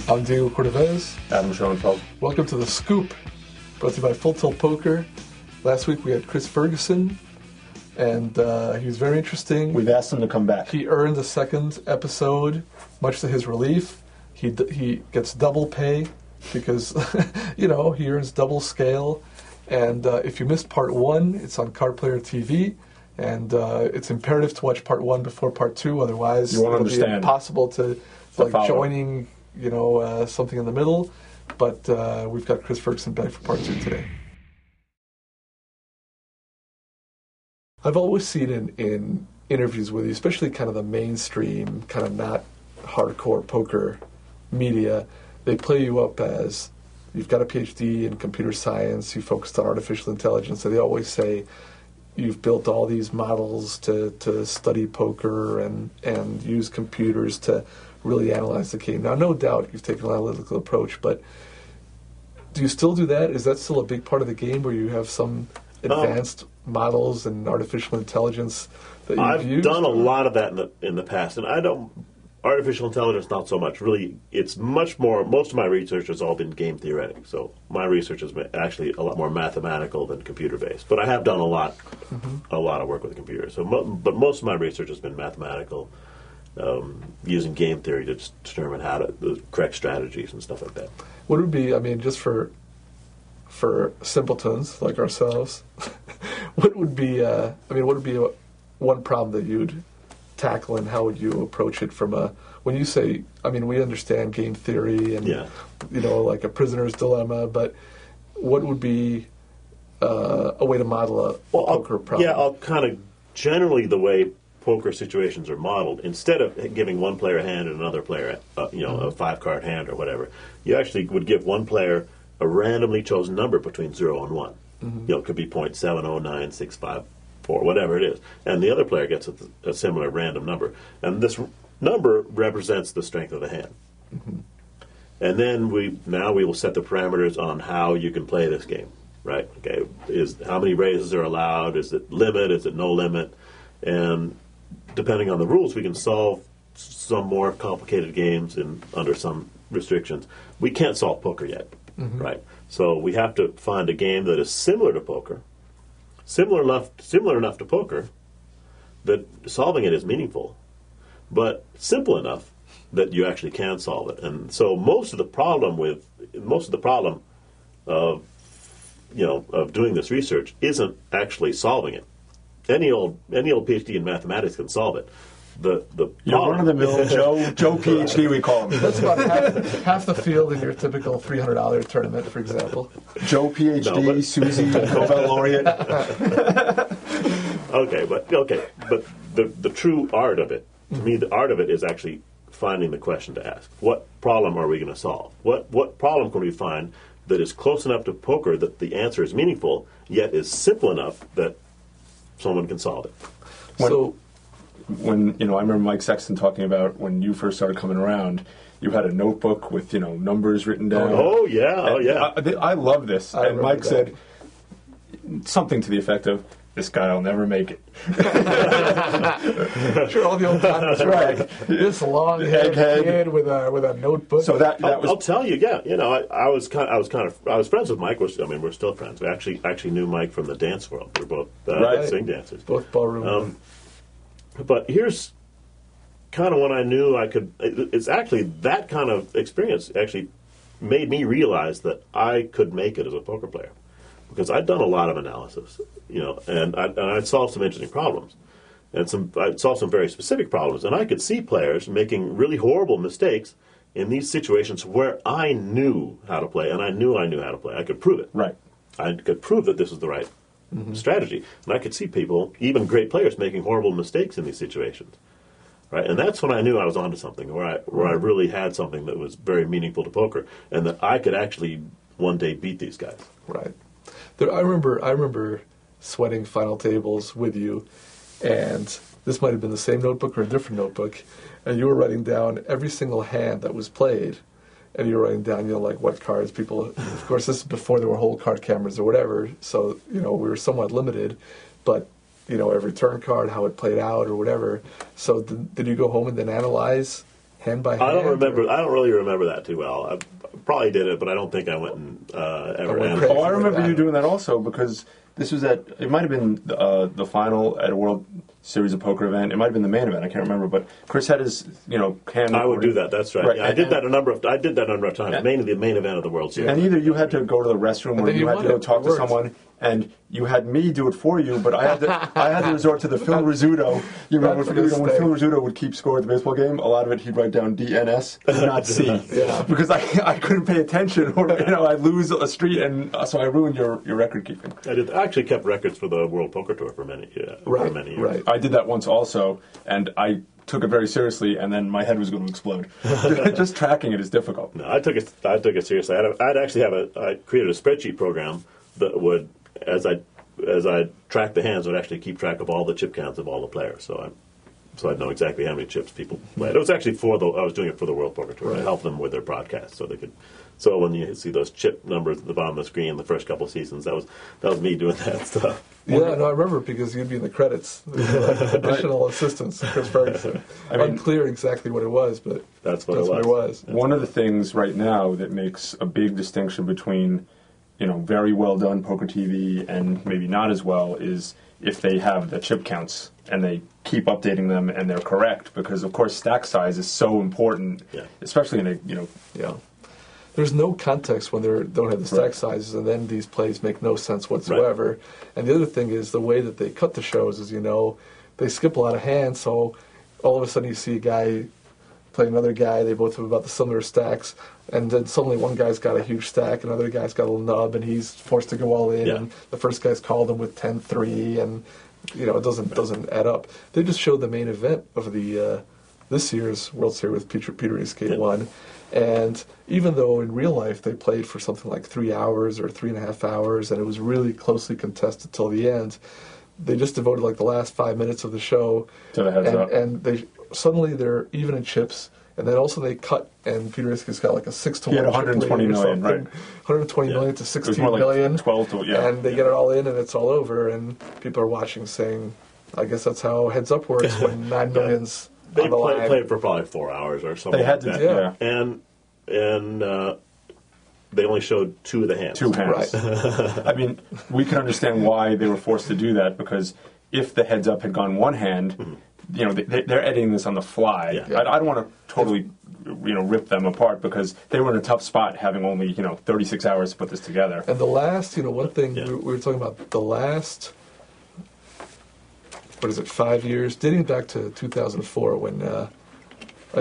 I'm Diego Cordovez. Adam Schoenfeld. Welcome to The Scoop, brought to you by Full Tilt Poker. Last week we had Chris Ferguson, and he was very interesting. We've asked him to come back. He earned a second episode, much to his relief. He gets double pay because, he earns double scale. And if you missed part one, it's on Card Player TV. And it's imperative to watch part one before part two, otherwise it'll be impossible to joining, something in the middle. But we've got Chris Ferguson back for part two today. I've always seen in interviews with you, especially kind of the mainstream, kind of not hardcore poker media, they play you up as you've got a PhD in computer science, you focused on artificial intelligence, so they always say you've built all these models to study poker and use computers to really analyze the game. Now, no doubt you've taken an analytical approach, but do you still do that? Is that still a big part of the game where you have some advanced models and artificial intelligence that you've used? I've done a lot of that in the past, and artificial intelligence, not so much. Really, it's much more, most of my research has all been game theoretic, so my research has been actually a lot more mathematical than computer-based. But I have done a lot of work with the computer. But most of my research has been mathematical, using game theory to determine the correct strategies and stuff like that. What would be, just for simpletons like ourselves, what would be one problem that you'd tackle, and how would you approach it when you say, we understand game theory and, like a prisoner's dilemma, but what would be a way to model a poker problem? Yeah, I'll kind of, generally the way poker situations are modeled, instead of giving one player a hand and another player, a five-card hand or whatever, you actually would give one player a randomly chosen number between 0 and 1. It could be 0.70965. or whatever it is, and the other player gets a similar random number, and this number represents the strength of the hand. And then we will set the parameters on how you can play this game, right? Okay, how many raises are allowed? Is it limit? Is it no limit? And depending on the rules, we can solve some more complicated games under some restrictions. We can't solve poker yet, right? So we have to find a game that is similar to poker. Similar enough to poker that solving it is meaningful, but simple enough that you actually can solve it. And so most of the problem of doing this research isn't actually solving it. Any old PhD in mathematics can solve it. You're run-of-the-mill Joe PhD, we call him. That's about half the field in your typical $300 tournament, for example. Joe PhD, Susie, Nobel laureate. But the true art of it, to me, the art of it is actually finding the question to ask. What problem are we going to solve? What problem can we find that is close enough to poker that the answer is meaningful, yet is simple enough that someone can solve it? When I remember Mike Sexton talking about when you first started coming around, you had a notebook with numbers written down. Oh yeah. I love this. And Mike said something to the effect of, "This guy will never make it." Sure, all the old timers, right? This long-haired kid with a notebook. So that was. I'll tell you, yeah. I was friends with Mike. We're still friends. We actually knew Mike from the dance world. We're both swing dancers, both ballroom. But here's kind of when I knew I could. It's actually that kind of experience actually made me realize that I could make it as a poker player, because I'd done a lot of analysis, and I'd solved some interesting problems, and I'd solved some very specific problems, and I could see players making really horrible mistakes in these situations where I knew how to play, and I knew how to play. I could prove it. Right. I could prove that this was the right strategy, and I could see people, even great players, making horrible mistakes in these situations, right? And that's when I knew I was onto something, where I really had something that was very meaningful to poker, and that I could actually one day beat these guys. Right. I remember sweating final tables with you, and this might have been the same notebook or a different notebook, and you were writing down every single hand that was played. And you were writing down, like what cards people. Of course, this is before there were whole card cameras or whatever, so we were somewhat limited. But every turn card, how it played out or whatever. So did you go home and then analyze hand by hand? I don't remember. I don't really remember that too well. I probably did it, but I don't think I went and ever. went And crazy. Oh, I remember that. you doing that also, because this was it might have been the final at a World Series of Poker event. It might have been the main event. I can't remember, but Chris had his hand. I would do that. That's right. Yeah, I did that a number of times. and- Mainly the main event of the World Series. And either you had to go to the restroom or then you you had won to go it. talk It to worked. someone, and you had me do it for you, but I had to resort to the Phil Rizzuto. You remember That's a when Phil mistake. Rizzuto would keep score at the baseball game, a lot of it he'd write down DNS, did not see. Yeah. Because I couldn't pay attention, or I'd lose a street, and so I ruined your record keeping. I actually kept records for the World Poker Tour for many years. Right. I did that once also, and I took it very seriously, and then my head was going to explode. Just tracking it is difficult. No, I took it seriously. I created a spreadsheet program that would, as I tracked the hands, would actually keep track of all the chip counts of all the players. So I'd know exactly how many chips people played. It was actually I was doing it for the World Poker Tour to help them with their broadcast, so they could. So when you see those chip numbers at the bottom of the screen, the first couple of seasons, that was me doing that stuff. Yeah, no, I remember because you'd be in the credits. Like additional assistance, Chris Ferguson. Unclear exactly what it was, but That's what it was. One of the things right now that makes a big distinction between, very well done poker TV and maybe not as well is if they have the chip counts and they keep updating them and they're correct, because of course stack size is so important, especially in a Yeah. There's no context when they don't have the stack sizes, and then these plays make no sense whatsoever. Right. And the other thing is the way that they cut the shows is, they skip a lot of hands, so all of a sudden you see a guy play another guy, they both have about the similar stacks, and then suddenly one guy's got a huge stack, another guy's got a little nub, and he's forced to go all in, and the first guy's called him with 10-3, and it doesn't add up. They just showed the main event of the this year's World Series with Peter Eastgate won. And even though in real life they played for something like 3 hours or 3.5 hours, and it was really closely contested till the end, they just devoted like the last 5 minutes of the show to the heads up. And they're even in chips, and then also they cut, and Peter Eastgate's got like a 6-1. He had 120 million, right? 120 million to 16 it was more like million. 12 to and they get it all in, and it's all over, and people are watching, saying, "I guess that's how heads up works when 9 million's." They played for probably 4 hours or something. They had like to, that. And they only showed 2 of the hands. 2 hands. Right. We can understand why they were forced to do that, because if the heads up had gone one hand, they're editing this on the fly. Yeah. I don't want to totally, rip them apart, because they were in a tough spot having only, 36 hours to put this together. And the last, one thing we were talking about, the last, 5 years, dating back to 2004 when, I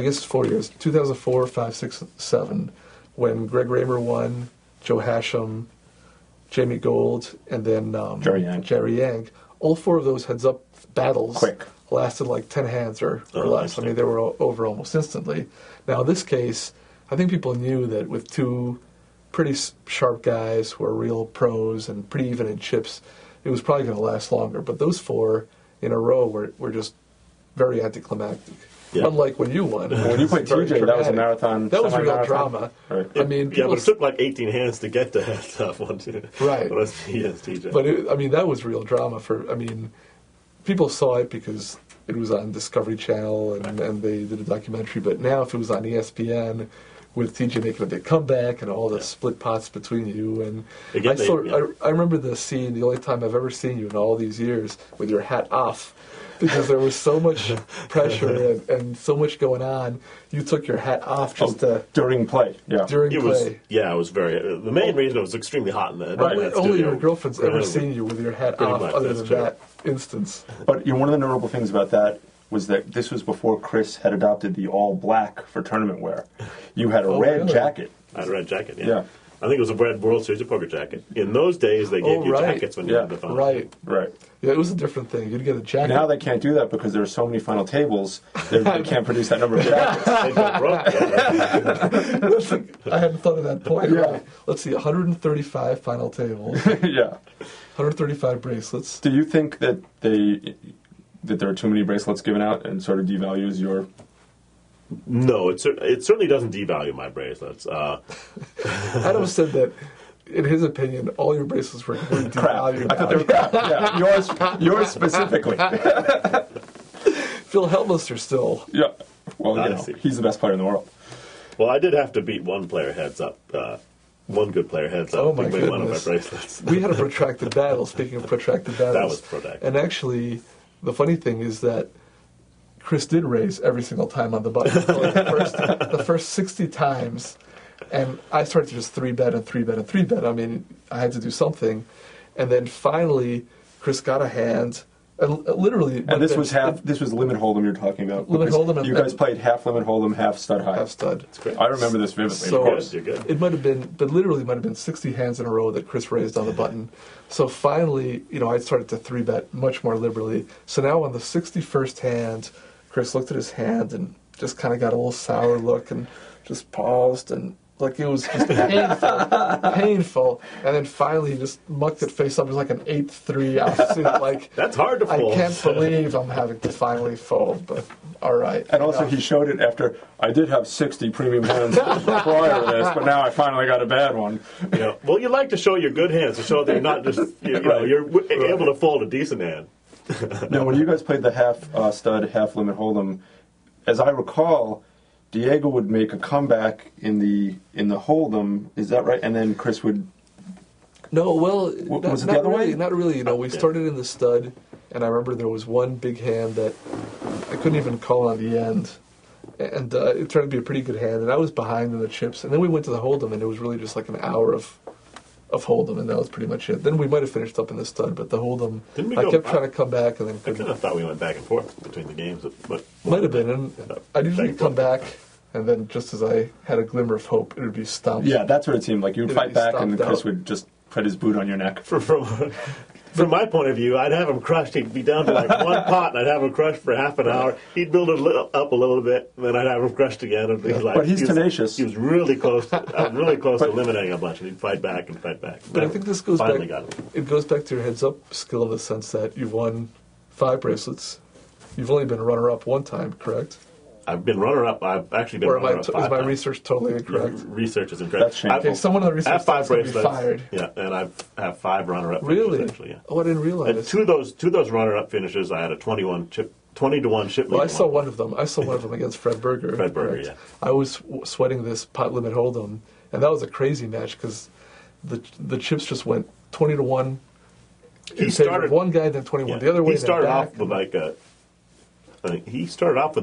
guess it's 4 years, 2004, 5, 6, 7, when Greg Raymer won, Joe Hashem, Jamie Gold, and then Jerry Yang. All 4 of those heads-up battles lasted like 10 hands or less. They were over almost instantly. Now, in this case, I think people knew that with 2 pretty sharp guys who are real pros and pretty even in chips, it was probably going to last longer. But those 4 in a row were just very anticlimactic. Yeah. Unlike when you won. When you played TJ, that was a marathon. That was real drama. Right. But it took like 18 hands to get to that tough one, too. Right. Yes, TJ. But that was real drama. People saw it because it was on Discovery Channel and they did a documentary. But now, if it was on ESPN with TJ making a big comeback and all the split pots between you, and I remember the scene, the only time I've ever seen you in all these years, with your hat off. Because there was so much pressure and so much going on, you took your hat off during play. Yeah, it was very. The main reason it was extremely hot in the only your girlfriend's ever seen you with your hat off, other than that instance. But one of the notable things about that was that this was before Chris had adopted the all black for tournament wear. You had a red jacket. I had a red jacket. Yeah. I think it was a red World Series of Poker jacket. In those days, they gave you jackets when you had the final. Right. Yeah, it was a different thing. You'd get a jacket. Now they can't do that because there are so many final tables. They can't produce that number of jackets. Listen, I hadn't thought of that point. Yeah. Right. Let's see, 135 final tables. 135 bracelets. Do you think that there are too many bracelets given out and sort of devalues your... No, it certainly doesn't devalue my bracelets. Adam said that, in his opinion, all your bracelets were devalued. I thought they were crap. Yeah, yours specifically. Phil Helmuster still Well, I see. he's the best player in the world. Well, I did have to beat one player heads up. One good player heads up. Oh my to win one of my goodness. bracelets. We had a protracted battle. Speaking of protracted battles, That was protracted. And actually, the funny thing is that Chris did raise every single time on the button. For like the first 60 times, and I started to just 3-bet and 3-bet and 3-bet. I mean, I had to do something, and then finally, Chris got a hand. And literally, And this was limit hold'em you're talking about. Limit hold'em, You guys played half limit hold'em, half stud high. half stud. That's great. I remember this vividly. So of course. You're good. it might have been, but literally might have been 60 hands in a row that Chris raised on the button. So finally, I started to 3-bet much more liberally. So now on the 61st hand, Chris looked at his hand and just kind of got a little sour look and just paused and like it was just painful. And then finally he just mucked it face up. It was like an 8-3 offsuit. Like That's hard to fold. I can't believe I'm having to finally fold, but all right. And also, he showed it after I did have 60 premium hands prior to this, but now I finally got a bad one. Well, you like to show your good hands to show that you're not just you're able to fold a decent hand. Now, when you guys played the half stud, half limit hold'em, as I recall, Diego would make a comeback in the hold'em. Is that right? And then Chris would. No, well, Was it the other way? Not really. We started in the stud, and I remember there was one big hand that I couldn't even call on the end, and it turned to be a pretty good hand, and I was behind in the chips. And then we went to the hold'em, and it was really just like an hour of hold'em, and that was pretty much it. Then we might have finished up in the stud, but the hold'em, I kept trying to come back, and then I couldn't. kind of thought we went back and forth between the games, but Might have been, and I'd usually come back, and then just as I had a glimmer of hope, it would be stomped. Yeah, that's what it seemed like. You would It'd fight be back, and stomped Chris out. would just put his boot on your neck. From my point of view, I'd have him crushed. He'd be down to like one pot, and I'd have him crushed for half an hour. He'd build it up a little bit, and then I'd have him crushed again. And like, But he's tenacious. He was really close. Really close to eliminating a bunch, and he'd fight back and fight back. But I think this goes finally back. got him. It goes back to your heads-up skill in the sense that you've won 5 bracelets. You've only been runner-up one time, correct? I've been runner-up. I've actually been Or runner-up is 5 my times. research totally incorrect? Research is incorrect. That's shameful. Okay, someone on the I research have 5 team's gonna be bracelets. fired. Yeah, and I have 5 runner-up Really? finishes, actually, yeah. Oh, I didn't realize. And two of those runner-up finishes, I had a 20-to-1 chip lead. Well, I saw one of them. I saw one of them against Fred Berger. Fred Berger, correct? yeah. I was sweating this pot limit hold'em, and that was a crazy match because the chips just went 20-to-1 in favor of one guy, then 21 the other way. He started then off back. with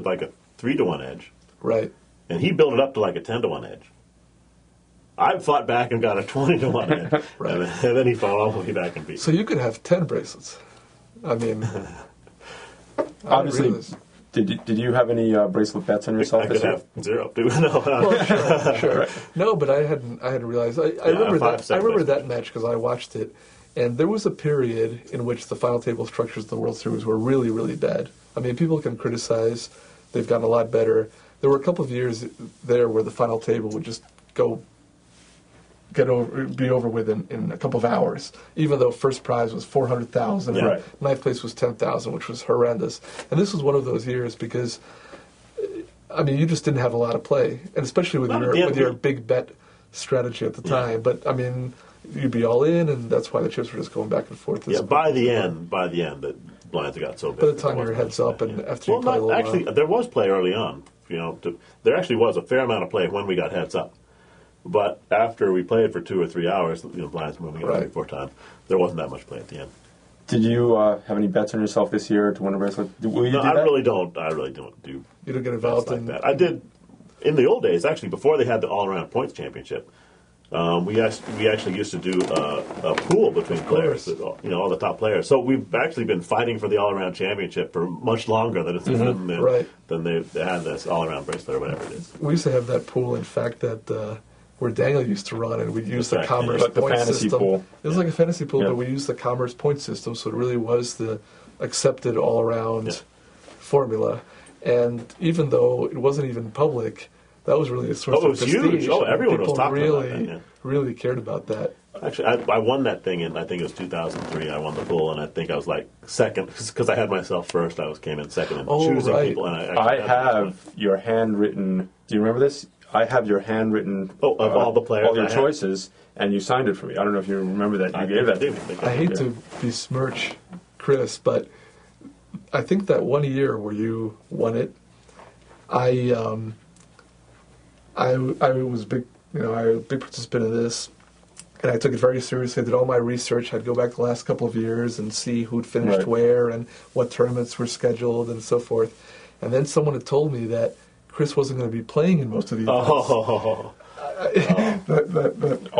like a 3-to-1 edge, Right. and he built it up to like a 10-to-1 edge. I fought back and got a 20-to-1 edge, Right. and then he fought all the way back and beat. So you could have 10 bracelets. I mean, I didn't Obviously, realize. did you have any bracelet bets on yourself? I could this year? have 0 too. No, Well, sure. No, but I hadn't realized. I remember that. 5 I remember seconds. that match because I watched it, and there was a period in which the final table structures of the World Series were really, really bad. I mean, people can criticize; they've gotten a lot better. There were a couple of years there where the final table would just be over with in a couple of hours, even though first prize was 400,000, Yeah. Right. ninth place was 10,000, which was horrendous. And this was one of those years because, I mean, you just didn't have a lot of play, and especially with Not at the end, your we- big bet strategy at the time. But I mean, you'd be all in, and that's why the chips were just going back and forth. yeah. By the end, the blinds got so big. By the time there you're wasn't heads much up play, and yeah. after you Well, play a not, little actually, while. there was play early on. There actually was a fair amount of play when we got heads up. But after we played for 2 or 3 hours, blinds moving around Right. 3 or 4 times, there wasn't that much play at the end. Did you have any bets on yourself this year to win a bracelet? Will you No, do I that? really don't. I really don't do You don't get bets involved like in that. I did in the old days, actually, before they had the all-around points championship. We actually used to do a pool between players, all the top players. So we've actually been fighting for the all-around championship for much longer than it's been Right. than they had this all-around bracelet or whatever it is. We used to have that pool, in fact, that where Daniel used to run, and we'd use the That's right, commerce like the point fantasy system. pool. It was like a fantasy pool, Yeah. but we used the commerce point system, so it really was the accepted all-around Yeah. formula. And even though it wasn't even public, that was really a source Oh, it of was prestige. huge. Oh, I mean, everyone was people talking really, about that, yeah. really cared about that. Actually, I won that thing in, I think it was 2003. I won the pool, and I think I was like second, because I had myself first. Came in second in Oh, choosing right. people. And I have your handwritten. Do you remember this? I have your handwritten. Of all the players all your I had? choices, and you signed it for me. I don't know if you remember that. You gave that to me. I hate to besmirch Chris, but I think that one year where you won it, I was big, I was a big participant in this, and I took it very seriously. I did all my research. I'd go back the last couple of years and see who'd finished Right. where and what tournaments were scheduled and so forth. And then someone had told me that Chris wasn't going to be playing in most of the events. Oh,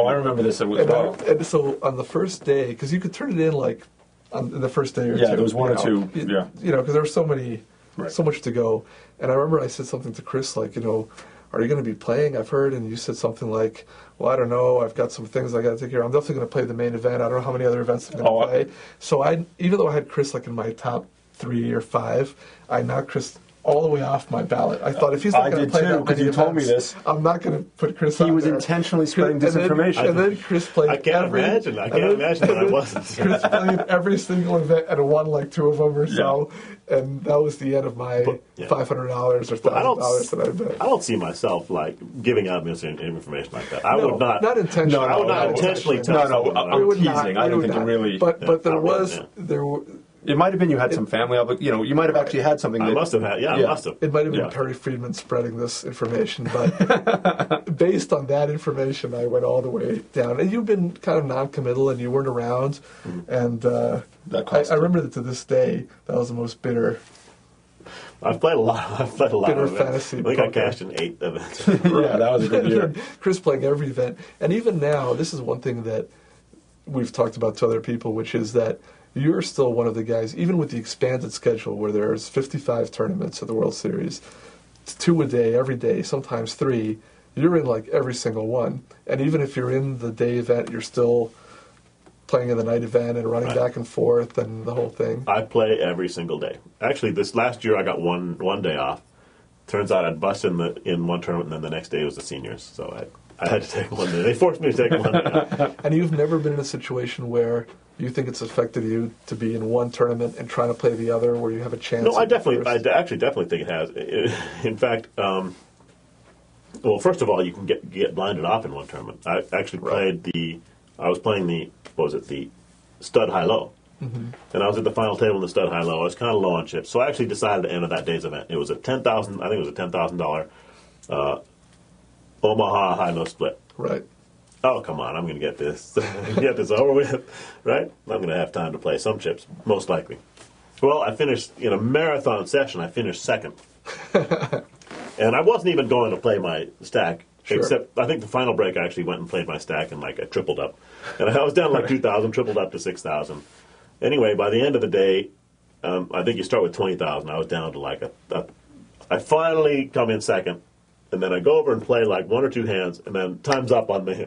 I remember this as well. And so on the first day, because you could turn it in like on the first day or two. Yeah, there was one or two. Yeah. Because there were so many, Right. so much to go. And I remember I said something to Chris like, are you going to be playing? I've heard, and you said something like, well, I don't know. I've got some things I got to take care of. I'm definitely going to play the main event. I don't know how many other events I'm going to play. So even though I had Chris like in my top 3 or 5, I knocked Chris all the way off my ballot. I thought if he's not going to play that many you events, told me this. I'm not going to put Chris. He on was there. intentionally spreading disinformation. And then Chris played. I can't imagine that I wasn't. Chris played every single event and won like 2 of them or so, and that was the end of my $500 or $1,000 that I bet. I don't see myself like giving out information like that. I would not. Not intentionally. I would not intentionally tell someone that I'm would teasing. not, I don't we think would it not. really. But there I was would, there were. It might have been you had some family, but you might have actually had something. I must have had. I must have. It might have been Yeah. Perry Friedman spreading this information, but based on that information, I went all the way down. And you've been kind of non-committal, and you weren't around. And I remember that to this day, that was the most bitter. I've played a lot. I've played a lot Bitter of events. fantasy I think I poker. cashed in 8 events. Yeah, that was a good year. Chris playing every event, and even now, this is one thing that we've talked about to other people, which is that you're still one of the guys, even with the expanded schedule where there's 55 tournaments of the World Series, it's 2 a day, every day, sometimes 3, you're in like every single one. And even if you're in the day event, you're still playing in the night event and running back and forth and the whole thing. I play every single day. Actually, this last year I got one day off. Turns out I'd bust in one tournament, and then the next day was the seniors. So I had to take one day. They forced me to take one day off. And you've never been in a situation where you think it's affected you to be in one tournament and trying to play the other, where you have a chance? No, I actually definitely think it has. In fact, well, first of all, you can get blinded off in one tournament. I actually played I was playing the stud high low, and I was at the final table in the stud high low. I was kind of low on chips, so I actually decided to enter that day's event. It was a $10,000. I think it was a $10,000 Omaha high low split. Right. Oh, come on, I'm going to get this over with, right? I'm going to have time to play some chips, most likely. Well, I finished, in a marathon session, I finished second. And I wasn't even going to play my stack, except I think the final break I actually went and played my stack and like I tripled up. And I was down like 2,000, tripled up to 6,000. Anyway, by the end of the day, I think you start with 20,000. I was down to like I finally come in second. And then I go over and play like 1 or 2 hands, and then time's up on me.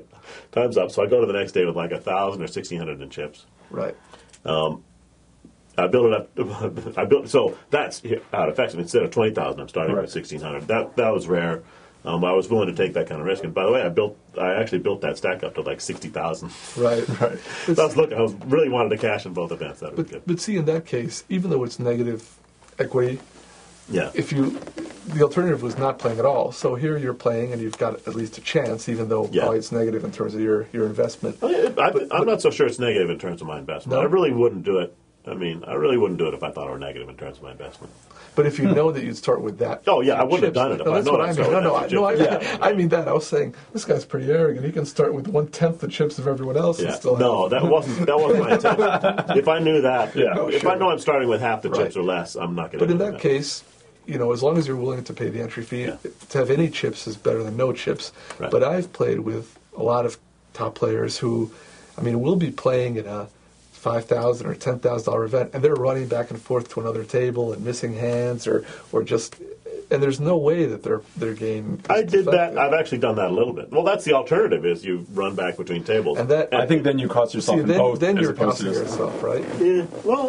Time's up. So I go to the next day with like 1,000 or 1,600 in chips. Right. I built it up. So that's how it affects me. Instead of 20,000, I'm starting with 1,600. That was rare. I was willing to take that kind of risk. And by the way, I actually built that stack up to like 60,000. Right. I was really wanted to cash in both events. That was good. But see, in that case, even though it's negative equity, Yeah. The alternative was not playing at all. So here you're playing, and you've got at least a chance, even though probably it's negative in terms of your investment. I'm not so sure it's negative in terms of my investment. No? I really wouldn't do it. I mean, I really wouldn't do it if I thought it were negative in terms of my investment. But if you know that you'd start with that, Oh yeah, I wouldn't have done it if I that's know what I'd I start mean. with that chips. I mean that. I was saying this guy's pretty arrogant. He can start with 1/10 the chips of everyone else. And Yeah. still No, that wasn't my intention. If I knew that, if I sure. know I'm starting with half the chips or less, I'm not going to. But in that case, as long as you're willing to pay the entry fee, to have any chips is better than no chips. Right. But I've played with a lot of top players who, will be playing in a $5,000 or $10,000 event, and they're running back and forth to another table and missing hands or just. And there's no way that their game. I did that. I've actually done that a little bit. Well, that's the alternative: is you run back between tables. And that I think then you cost yourself in both. Then as you're opposed to costing just- yourself, right? Yeah, well,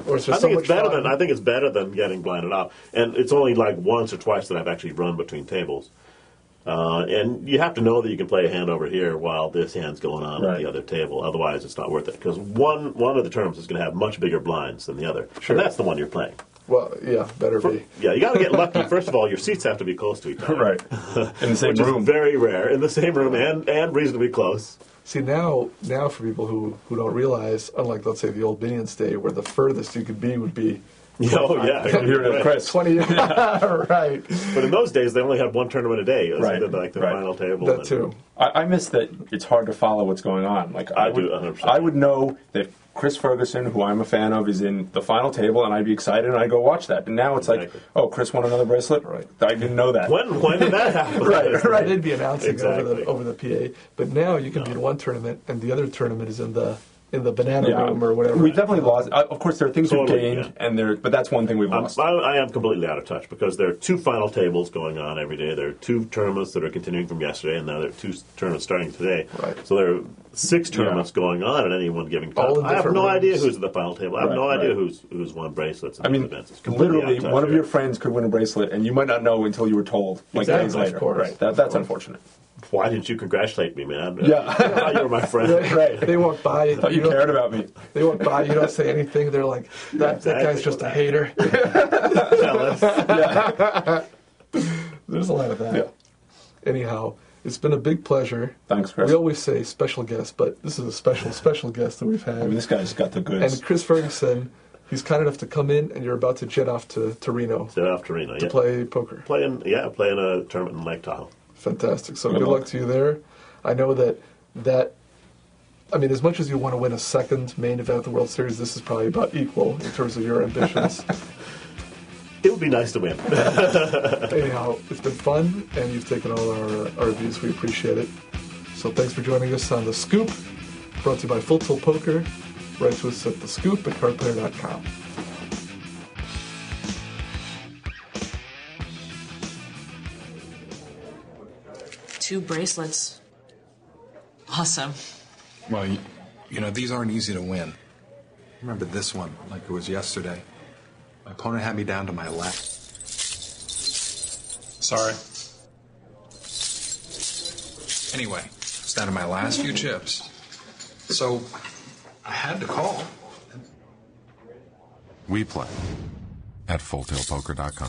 Or it's I just so think much it's better fun. than I think it's better than getting blinded off. And it's only like once or twice that I've actually run between tables. And you have to know that you can play a hand over here while this hand's going on at the other table. Otherwise, it's not worth it because one of the terms is going to have much bigger blinds than the other, and that's the one you're playing. Well, yeah, better be. Yeah, you got to get lucky. First of all, your seats have to be close to each other, Right. In the same which room. is very rare. In the same room and reasonably close. See, now for people who don't realize, unlike, let's say, the old Minions day, where the furthest you could be would be Oh, yeah. Here it is, Chris. 20 years. Right. But in those days, they only had one tournament a day. It was Right. like the Right. final table. That too. I miss that it's hard to follow what's going on. Like I do, 100%. I would know that Chris Ferguson, who I'm a fan of, is in the final table, and I'd be excited, and I'd go watch that. And now it's Exactly. like, oh, Chris won another bracelet? Right. I didn't know that. When did that happen? Right. They'd be announcing Exactly. over the PA. But now you can be in one tournament, and the other tournament is in the banana room or whatever. We definitely lost. Of course, there are things we've Totally, gained, yeah. and but that's one thing we've lost. I am completely out of touch because there are 2 final tables going on every day. There are 2 tournaments that are continuing from yesterday, and now there are 2 tournaments starting today. Right. So there are 6 tournaments going on at any one given time. All in I have different no rooms. idea who's at the final table. I have no Right, idea right. who's won bracelets. In I mean, these events. It's completely literally, out of touch, one of yeah. your friends could win a bracelet, and you might not know until you were told, like Exactly, days of later. course. Right. That's unfortunate. Why didn't you congratulate me, man? Yeah. You're my friend. Right. They walk by. I thought you don't- cared about me. They walk by. You don't say anything. They're like, that guy's just a hater. Jealous. There's a lot of that. Yeah. Anyhow, it's been a big pleasure. Thanks, Chris. We always say special guest, but this is a special guest that we've I mean, had. this guy's got the goods. And Chris Ferguson, he's kind enough to come in, and you're about to jet off to Reno Set off to Reno. to play poker. Playing a tournament in Lake Tahoe. Fantastic. So Good good luck. luck to you there. I know that. I mean, as much as you want to win a second main event of the World Series, this is probably about equal in terms of your ambitions. It would be nice to win. Anyhow, it's been fun, and you've taken all our reviews. We appreciate it. So thanks for joining us on The Scoop, brought to you by Full Tilt Poker. Write to us at thescoop@cardplayer.com. 2 bracelets. Awesome. Well, you know, these aren't easy to win. Remember this one like it was yesterday. My opponent had me down to my left. Sorry. Anyway, it's down to my last few chips. So, I had to call. We play at FullTiltPoker.com.